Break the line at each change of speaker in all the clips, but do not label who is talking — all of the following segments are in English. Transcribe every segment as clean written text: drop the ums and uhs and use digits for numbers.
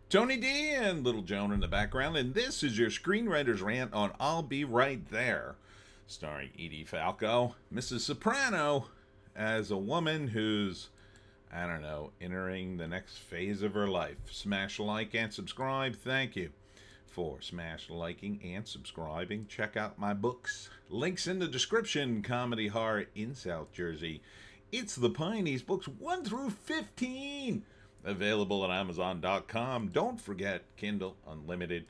Tony D and Little Joan in the background, and this is your Screenwriter's Rant on I'll Be Right There, starring Edie Falco, Mrs. Soprano, as a woman who's, I don't know, entering the next phase of her life. Smash like and subscribe. Thank you for smash liking and subscribing. Check out my books. Links in the description. Comedy Horror in South Jersey. It's the Pineys, books 1 through 15. Available at Amazon.com. Don't forget, Kindle Unlimited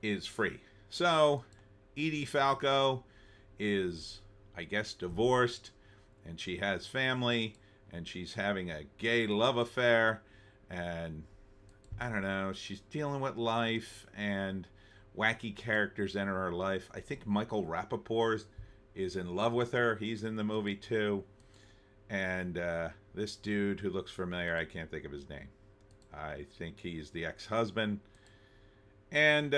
is free. So, Edie Falco is, I guess, divorced, and she has family, and she's having a gay love affair, and I don't know, she's dealing with life, and wacky characters enter her life. I think Michael Rapaport is in love with her. He's in the movie too. And this dude who looks familiar, I can't think of his name. I think he's the ex-husband. And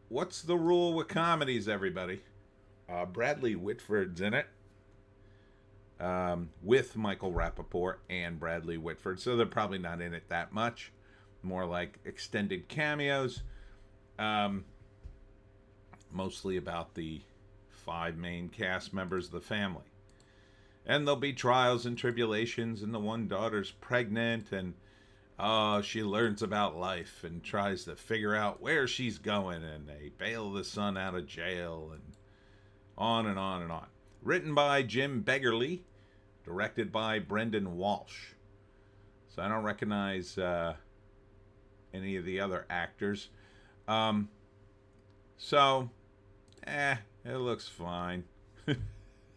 what's the rule with comedies, everybody? Bradley Whitford's in it. With Michael Rapaport and Bradley Whitford. So they're probably not in it that much. More like extended cameos. Mostly about the 5 main cast members of the family. And there'll be trials and tribulations, and the one daughter's pregnant, and she learns about life and tries to figure out where she's going, and they bail the son out of jail, and on and on and on. Written by Jim Beggarly, directed by Brendan Walsh. So I don't recognize any of the other actors. It looks fine.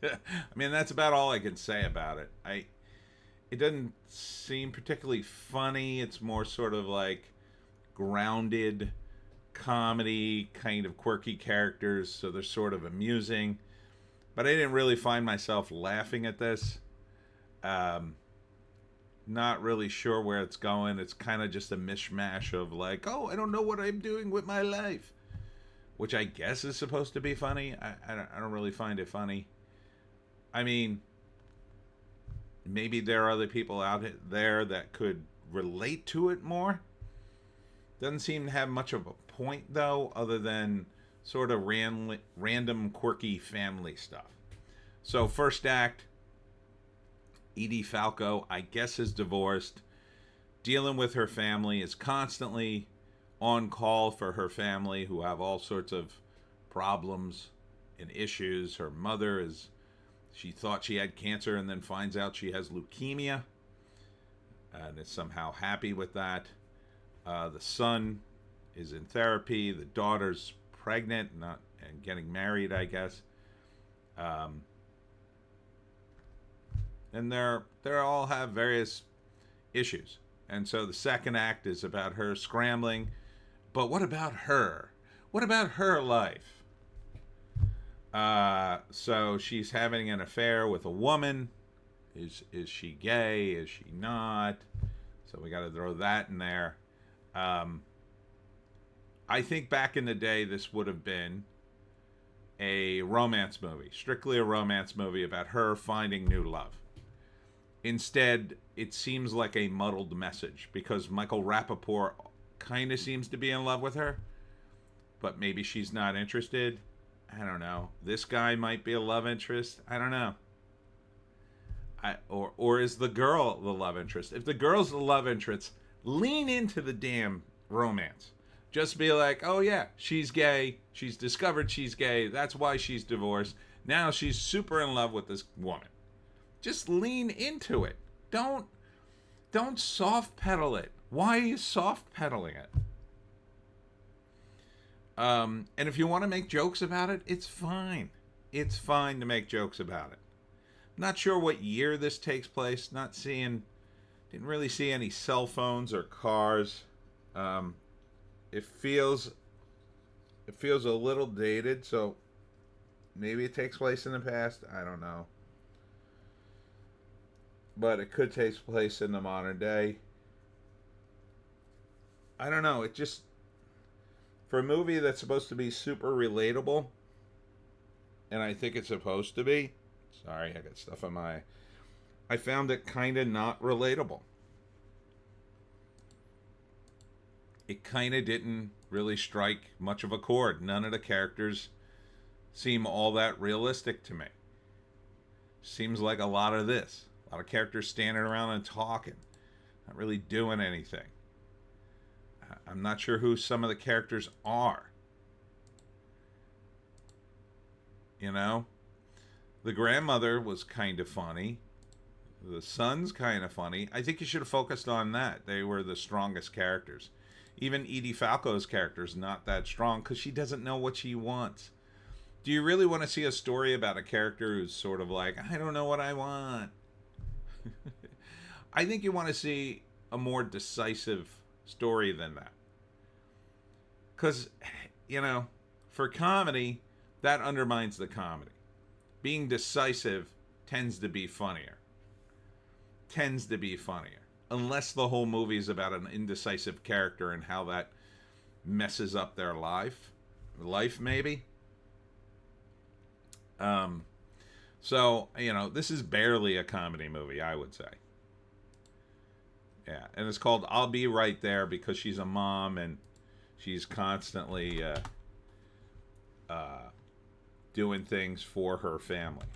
I mean, that's about all I can say about it. It doesn't seem particularly funny. It's more sort of like grounded comedy, kind of quirky characters, so they're sort of amusing. But I didn't really find myself laughing at this. Not really sure where it's going. It's kind of just a mishmash of like, oh, I don't know what I'm doing with my life, which I guess is supposed to be funny. I don't really find it funny. I mean, maybe there are other people out there that could relate to it more. Doesn't seem to have much of a point, though, other than sort of random, quirky family stuff. So, first act, Edie Falco, I guess, is divorced, dealing with her family, is constantly on call for her family, who have all sorts of problems and issues. Her mother is... She thought she had cancer and then finds out she has leukemia and is somehow happy with that. The son is in therapy. The daughter's pregnant and getting married, I guess. And they all have various issues. And so the second act is about her scrambling. But what about her? What about her life? So she's having an affair with a woman. Is she gay? Is she not? So we got to throw that in there. I think back in the day, this would have been a romance movie, strictly a romance movie about her finding new love. Instead, it seems like a muddled message because Michael Rapaport kind of seems to be in love with her, but maybe she's not interested. I don't know. This guy might be a love interest. I don't know. Or is the girl the love interest? If the girl's the love interest, lean into the damn romance. Just be like, oh yeah, she's gay. She's discovered she's gay. That's why she's divorced. Now she's super in love with this woman. Just lean into it. Don't soft pedal it. Why are you soft pedaling it? And if you want to make jokes about it, it's fine. It's fine to make jokes about it. Not sure what year this takes place. Didn't really see any cell phones or cars. It feels a little dated, so maybe it takes place in the past. I don't know. But it could take place in the modern day. I don't know. It just... For a movie that's supposed to be super relatable, and I think it's supposed to be, sorry, I got stuff on my... I found it kind of not relatable. it kind of didn't really strike much of a chord. None of the characters seem all that realistic to me. Seems like a lot of this. A lot of characters standing around and talking, not really doing anything. I'm not sure who some of the characters are. You know? The grandmother was kind of funny. The son's kind of funny. I think you should have focused on that. They were the strongest characters. Even Edie Falco's character is not that strong because she doesn't know what she wants. Do you really want to see a story about a character who's sort of like, I don't know what I want? I think you want to see a more decisive story than that. Because, you know, for comedy, that undermines the comedy. Being decisive tends to be funnier. Unless the whole movie is about an indecisive character and how that messes up their life maybe. So, you know, this is barely a comedy movie, I would say. Yeah, and it's called I'll Be Right There because she's a mom and she's constantly doing things for her family.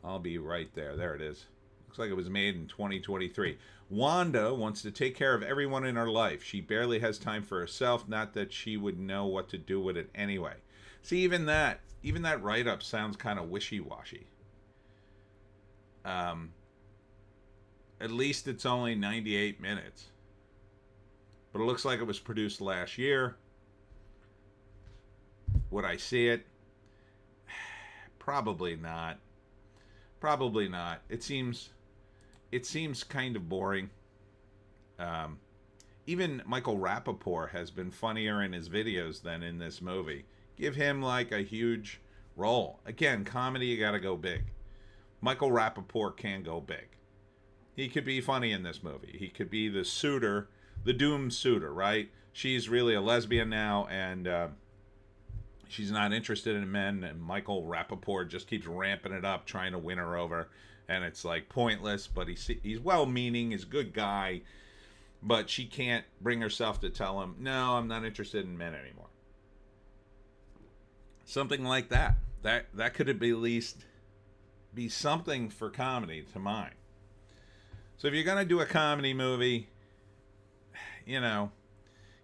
I'll Be Right There. There it is. Looks like it was made in 2023. Wanda wants to take care of everyone in her life. She barely has time for herself, not that she would know what to do with it anyway. See, even that write-up sounds kind of wishy-washy. At least it's only 98 minutes. But it looks like it was produced last year. Would I see it? Probably not. It seems kind of boring. Even Michael Rapaport has been funnier in his videos than in this movie. Give him like a huge role. Again, comedy, you gotta go big. Michael Rapaport can go big. He could be funny in this movie. He could be the suitor, the doomed suitor, right? She's really a lesbian now, and she's not interested in men, and Michael Rapaport just keeps ramping it up, trying to win her over, and it's like pointless, but he's well-meaning, he's a good guy, but she can't bring herself to tell him, no, I'm not interested in men anymore. Something like that. That could at least be something for comedy to mine. So if you're going to do a comedy movie, you know,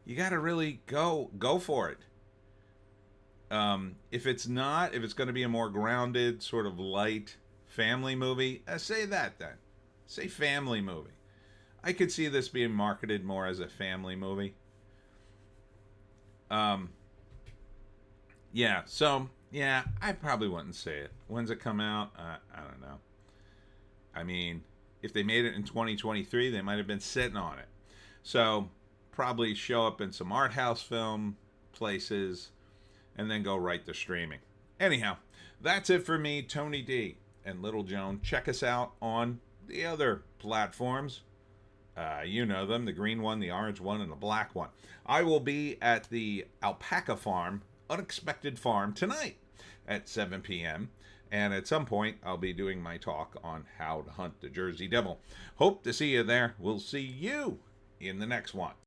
you got to really go for it. If it's going to be a more grounded, sort of light family movie, say that then. Say family movie. I could see this being marketed more as a family movie. Yeah, so, yeah, I probably wouldn't say it. When's it come out? I don't know. I mean, if they made it in 2023, they might have been sitting on it. So, probably show up in some art house film places and then go right to streaming. Anyhow, that's it for me, Tony D and Little Joan. Check us out on the other platforms. You know them, the green one, the orange one, and the black one. I will be at the Alpaca Farm, Unexpected Farm, tonight at 7 p.m. And at some point, I'll be doing my talk on how to hunt the Jersey Devil. Hope to see you there. We'll see you in the next one.